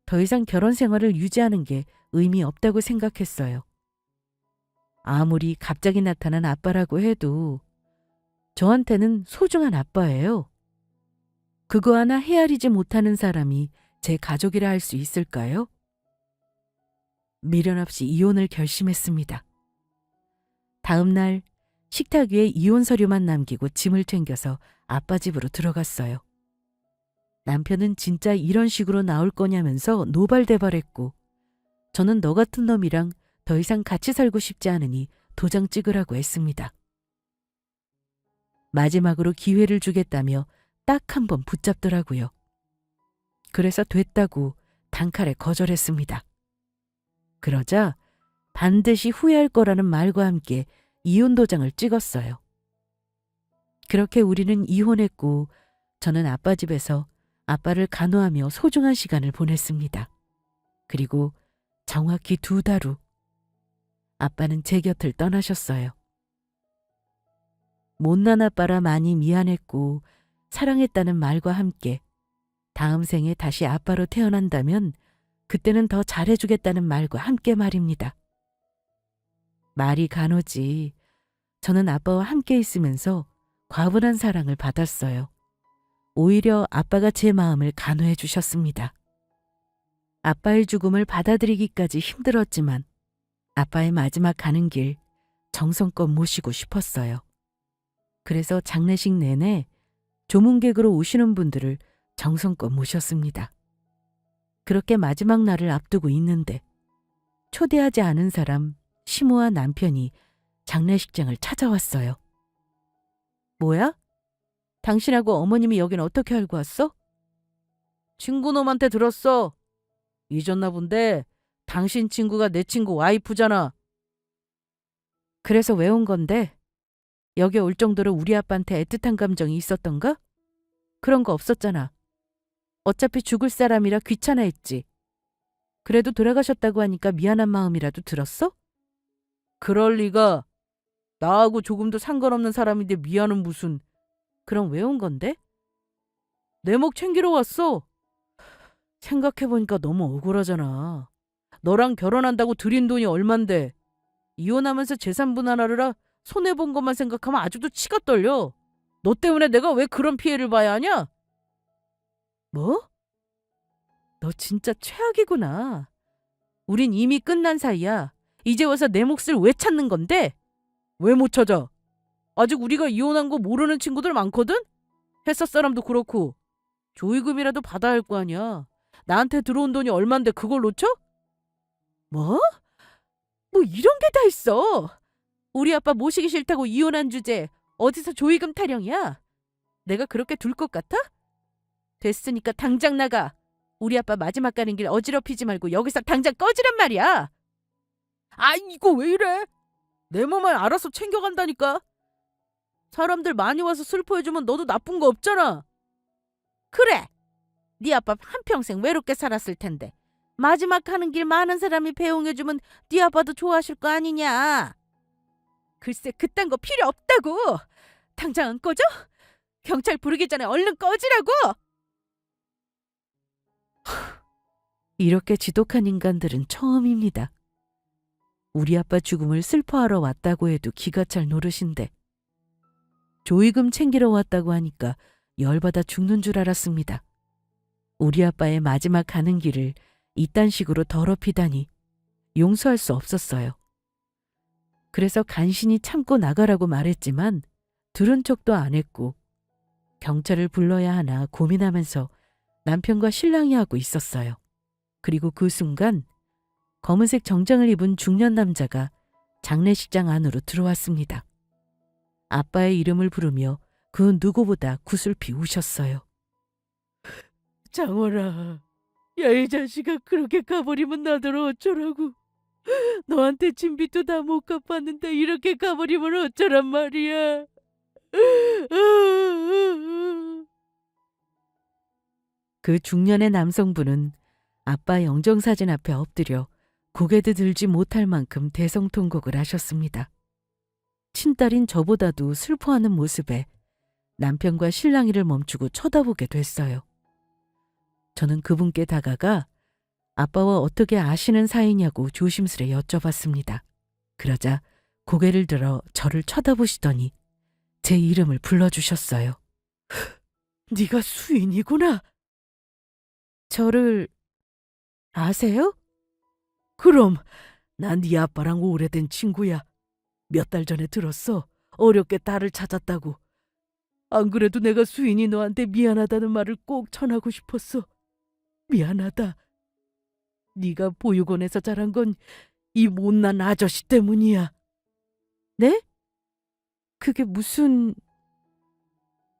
더 이상 결혼 생활을 유지하는 게 의미 없다고 생각했어요. 아무리 갑자기 나타난 아빠라고 해도 저한테는 소중한 아빠예요. 그거 하나 헤아리지 못하는 사람이 제 가족이라 할 수 있을까요? 미련 없이 이혼을 결심했습니다. 다음 날 식탁 위에 이혼 서류만 남기고 짐을 챙겨서 아빠 집으로 들어갔어요. 남편은 진짜 이런 식으로 나올 거냐면서 노발대발했고 저는 너 같은 놈이랑 더 이상 같이 살고 싶지 않으니 도장 찍으라고 했습니다. 마지막으로 기회를 주겠다며 딱 한 번 붙잡더라고요. 그래서 됐다고 단칼에 거절했습니다. 그러자 반드시 후회할 거라는 말과 함께 이혼 도장을 찍었어요. 그렇게 우리는 이혼했고 저는 아빠 집에서 아빠를 간호하며 소중한 시간을 보냈습니다. 그리고 정확히 2달 후 아빠는 제 곁을 떠나셨어요. 못난 아빠라 많이 미안했고 사랑했다는 말과 함께 다음 생에 다시 아빠로 태어난다면 그때는 더 잘해주겠다는 말과 함께 말입니다. 말이 간호지 저는 아빠와 함께 있으면서 과분한 사랑을 받았어요. 오히려 아빠가 제 마음을 간호해 주셨습니다. 아빠의 죽음을 받아들이기까지 힘들었지만 아빠의 마지막 가는 길 정성껏 모시고 싶었어요. 그래서 장례식 내내 조문객으로 오시는 분들을 정성껏 모셨습니다. 그렇게 마지막 날을 앞두고 있는데 초대하지 않은 사람 시모와 남편이 장례식장을 찾아왔어요. 뭐야? 당신하고 어머님이 여긴 어떻게 알고 왔어? 친구놈한테 들었어. 잊었나 본데 당신 친구가 내 친구 와이프잖아. 그래서 왜 온 건데? 여기 올 정도로 우리 아빠한테 애틋한 감정이 있었던가? 그런 거 없었잖아. 어차피 죽을 사람이라 귀찮아했지. 그래도 돌아가셨다고 하니까 미안한 마음이라도 들었어? 그럴 리가. 나하고 조금도 상관없는 사람인데 미안은 무슨. 그럼 왜 온 건데? 내 목 챙기러 왔어. 생각해보니까 너무 억울하잖아. 너랑 결혼한다고 들인 돈이 얼만데. 이혼하면서 재산 분할하느라 손해본 것만 생각하면 아직도 치가 떨려. 너 때문에 내가 왜 그런 피해를 봐야 하냐? 뭐? 너 진짜 최악이구나. 우린 이미 끝난 사이야. 이제 와서 내 몫을 왜 찾는 건데? 왜 못 찾아? 아직 우리가 이혼한 거 모르는 친구들 많거든? 회사 사람도 그렇고. 조의금이라도 받아야 할 거 아니야. 나한테 들어온 돈이 얼만데 그걸 놓쳐? 뭐? 뭐 이런 게 다 있어. 우리 아빠 모시기 싫다고 이혼한 주제 어디서 조의금 타령이야? 내가 그렇게 둘 것 같아? 됐으니까 당장 나가. 우리 아빠 마지막 가는 길 어지럽히지 말고 여기서 당장 꺼지란 말이야. 아, 이거 왜 이래? 내 몸을 알아서 챙겨간다니까. 사람들 많이 와서 슬퍼해주면 너도 나쁜 거 없잖아. 그래. 네 아빠 한평생 외롭게 살았을 텐데 마지막 가는 길 많은 사람이 배웅해주면 네 아빠도 좋아하실 거 아니냐. 글쎄 그딴 거 필요 없다고. 당장 안 꺼져? 경찰 부르기 전에 얼른 꺼지라고. 이렇게 지독한 인간들은 처음입니다. 우리 아빠 죽음을 슬퍼하러 왔다고 해도 기가 찰 노릇인데 조의금 챙기러 왔다고 하니까 열받아 죽는 줄 알았습니다. 우리 아빠의 마지막 가는 길을 이딴 식으로 더럽히다니 용서할 수 없었어요. 그래서 간신히 참고 나가라고 말했지만 들은 척도 안 했고 경찰을 불러야 하나 고민하면서 남편과 신랑이 하고 있었어요. 그리고 그 순간 검은색 정장을 입은 중년 남자가 장례식장 안으로 들어왔습니다. 아빠의 이름을 부르며 그 누구보다 구슬피 우셨어요. 장원아, 야, 이 자식아, 그렇게 가버리면 나더러 어쩌라고. 너한테 진 빚도 다 못 갚았는데 이렇게 가버리면 어쩌란 말이야. 그 중년의 남성분은 아빠 영정사진 앞에 엎드려 고개도 들지 못할 만큼 대성통곡을 하셨습니다. 친딸인 저보다도 슬퍼하는 모습에 남편과 신랑이를 멈추고 쳐다보게 됐어요. 저는 그분께 다가가 아빠와 어떻게 아시는 사이냐고 조심스레 여쭤봤습니다. 그러자 고개를 들어 저를 쳐다보시더니 제 이름을 불러주셨어요. 네가 수인이구나. 저를 아세요? 그럼 난 네 아빠랑 오래된 친구야. 몇 달 전에 들었어. 어렵게 딸을 찾았다고. 안 그래도 내가 수인이 너한테 미안하다는 말을 꼭 전하고 싶었어. 미안하다. 네가 보육원에서 자란 건 이 못난 아저씨 때문이야. 네? 그게 무슨...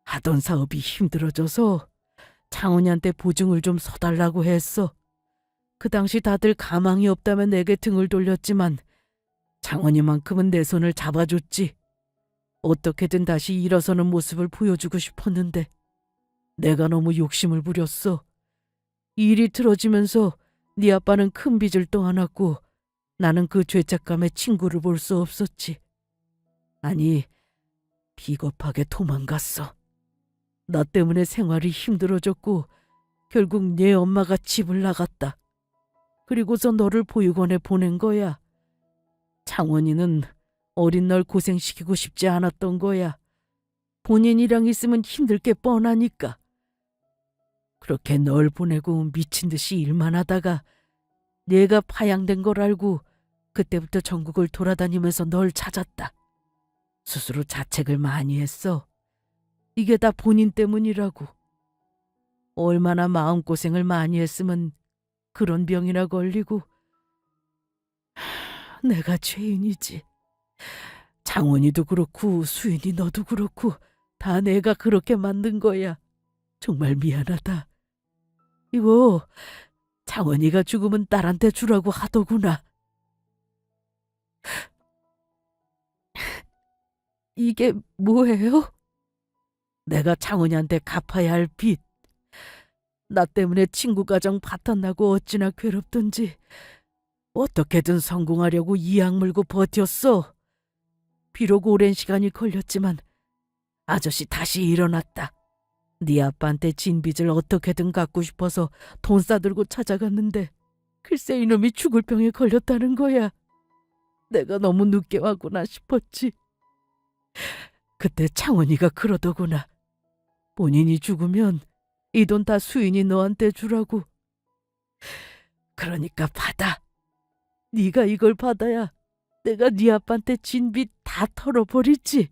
하던 사업이 힘들어져서 장훈이한테 보증을 좀 서달라고 했어. 그 당시 다들 가망이 없다면 내게 등을 돌렸지만 장원이만큼은 내 손을 잡아줬지. 어떻게든 다시 일어서는 모습을 보여주고 싶었는데 내가 너무 욕심을 부렸어. 일이 틀어지면서 네 아빠는 큰 빚을 떠안았고 나는 그 죄책감에 친구를 볼 수 없었지. 아니, 비겁하게 도망갔어. 나 때문에 생활이 힘들어졌고 결국 네 엄마가 집을 나갔다. 그리고서 너를 보육원에 보낸 거야. 창원이는 어린 널 고생시키고 싶지 않았던 거야. 본인이랑 있으면 힘들 게 뻔하니까. 그렇게 널 보내고 미친 듯이 일만 하다가 내가 파양된 걸 알고 그때부터 전국을 돌아다니면서 널 찾았다. 스스로 자책을 많이 했어. 이게 다 본인 때문이라고. 얼마나 마음고생을 많이 했으면 그런 병이나 걸리고. 내가 죄인이지. 장원이도 그렇고 수인이 너도 그렇고 다 내가 그렇게 만든 거야. 정말 미안하다. 이거 창원이가 죽으면 딸한테 주라고 하더구나. 이게 뭐예요? 내가 창원이한테 갚아야 할 빚. 나 때문에 친구 가정 파탄나고 어찌나 괴롭던지 어떻게든 성공하려고 이 악물고 버텼어. 비록 오랜 시간이 걸렸지만 아저씨 다시 일어났다. 네 아빠한테 진 빚을 어떻게든 갚고 싶어서 돈 싸들고 찾아갔는데 글쎄 이놈이 죽을 병에 걸렸다는 거야. 내가 너무 늦게 왔구나 싶었지. 그때 창원이가 그러더구나. 본인이 죽으면 이 돈 다 수인이 너한테 주라고. 그러니까 받아. 네가 이걸 받아야 내가 네 아빠한테 진 빚 다 털어버리지.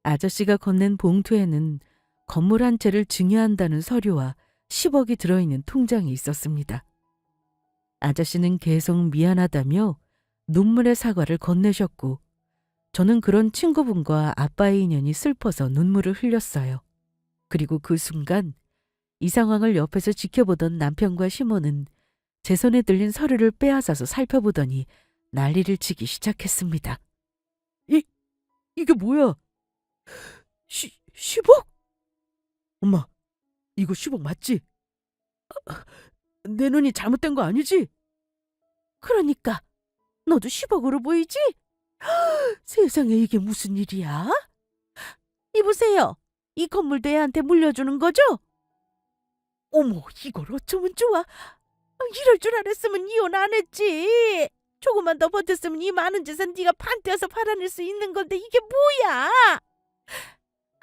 아저씨가 건넨 봉투에는 건물 한 채를 증여한다는 서류와 10억이 들어있는 통장이 있었습니다. 아저씨는 계속 미안하다며 눈물의 사과를 건네셨고 저는 그런 친구분과 아빠의 인연이 슬퍼서 눈물을 흘렸어요. 그리고 그 순간 이 상황을 옆에서 지켜보던 남편과 시몬은 제 손에 들린 서류를 빼앗아서 살펴보더니 난리를 치기 시작했습니다. 이게 뭐야? 10억? 엄마, 이거 10억 맞지? 내 눈이 잘못된 거 아니지? 그러니까 너도 10억으로 보이지? 세상에 이게 무슨 일이야? 이보세요. 이 건물도 애한테 물려주는 거죠? 어머, 이걸 어쩌면 좋아. 이럴 줄 알았으면 이혼 안 했지. 조금만 더 버텼으면 이 많은 재산 네가 판떼어서 팔아낼 수 있는 건데 이게 뭐야?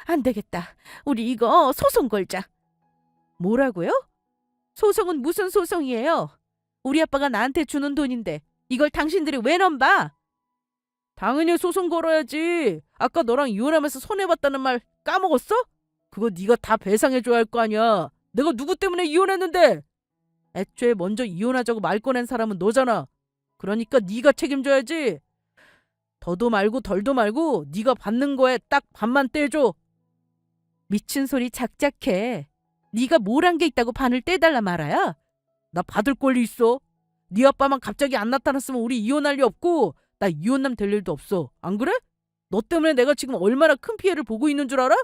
안 되겠다. 우리 이거 소송 걸자. 뭐라고요? 소송은 무슨 소송이에요? 우리 아빠가 나한테 주는 돈인데 이걸 당신들이 왜 넘봐? 당연히 소송 걸어야지. 아까 너랑 이혼하면서 손해봤다는 말 까먹었어? 그거 네가 다 배상해줘야 할 거 아니야. 내가 누구 때문에 이혼했는데? 애초에 먼저 이혼하자고 말 꺼낸 사람은 너잖아. 그러니까 네가 책임져야지. 더도 말고 덜도 말고 네가 받는 거에 딱 반만 떼줘. 미친 소리 작작해. 네가 뭘 한 게 있다고 반을 떼달라 말아야? 나 받을 권리 있어. 네 아빠만 갑자기 안 나타났으면 우리 이혼할 리 없고 나 이혼남 될 일도 없어. 안 그래? 너 때문에 내가 지금 얼마나 큰 피해를 보고 있는 줄 알아?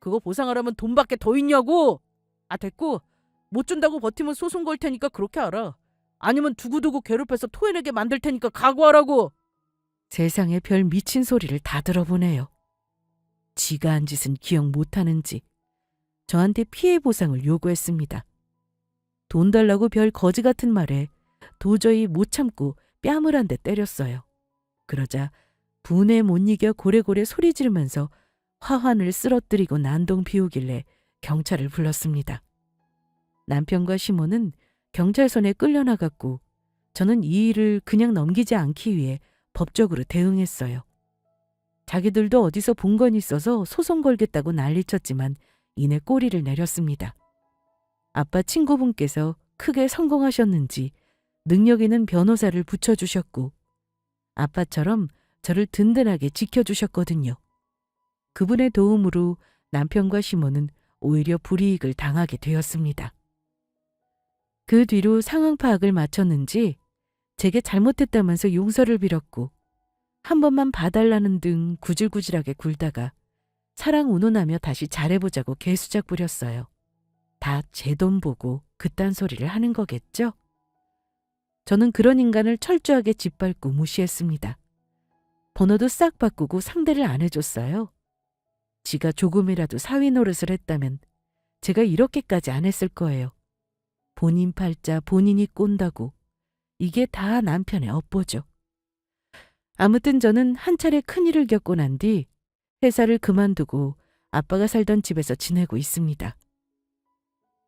그거 보상하려면 돈밖에 더 있냐고. 아 됐고. 못 준다고 버티면 소송 걸 테니까 그렇게 알아. 아니면 두고두고 괴롭혀서 토해내게 만들 테니까 각오하라고. 세상에 별 미친 소리를 다 들어보네요. 지가 한 짓은 기억 못하는지 저한테 피해 보상을 요구했습니다. 돈 달라고 별 거지 같은 말에 도저히 못 참고 뺨을 한 대 때렸어요. 그러자 분에 못 이겨 고래고래 소리 지르면서 화환을 쓰러뜨리고 난동 피우길래 경찰을 불렀습니다. 남편과 시몬은 경찰선에 끌려나갔고 저는 이 일을 그냥 넘기지 않기 위해 법적으로 대응했어요. 자기들도 어디서 본 건 있어서 소송 걸겠다고 난리쳤지만 이내 꼬리를 내렸습니다. 아빠 친구분께서 크게 성공하셨는지 능력 있는 변호사를 붙여주셨고 아빠처럼 저를 든든하게 지켜주셨거든요. 그분의 도움으로 남편과 시몬은 오히려 불이익을 당하게 되었습니다. 그 뒤로 상황 파악을 마쳤는지 제게 잘못했다면서 용서를 빌었고 한 번만 봐달라는 등 구질구질하게 굴다가 사랑 운운하며 다시 잘해보자고 개수작 부렸어요. 다 제 돈 보고 그딴 소리를 하는 거겠죠? 저는 그런 인간을 철저하게 짓밟고 무시했습니다. 번호도 싹 바꾸고 상대를 안 해줬어요. 지가 조금이라도 사위 노릇을 했다면 제가 이렇게까지 안 했을 거예요. 본인 팔자 본인이 꼰다고 이게 다 남편의 업보죠. 아무튼 저는 한 차례 큰일을 겪고 난 뒤 회사를 그만두고 아빠가 살던 집에서 지내고 있습니다.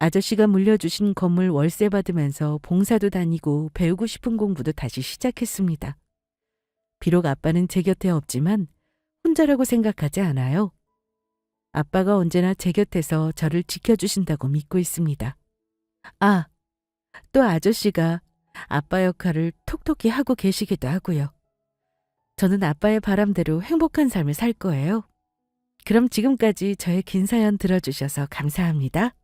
아저씨가 물려주신 건물 월세 받으면서 봉사도 다니고 배우고 싶은 공부도 다시 시작했습니다. 비록 아빠는 제 곁에 없지만 혼자라고 생각하지 않아요. 아빠가 언제나 제 곁에서 저를 지켜주신다고 믿고 있습니다. 아, 또 아저씨가 아빠 역할을 톡톡히 하고 계시기도 하고요. 저는 아빠의 바람대로 행복한 삶을 살 거예요. 그럼 지금까지 저의 긴 사연 들어주셔서 감사합니다.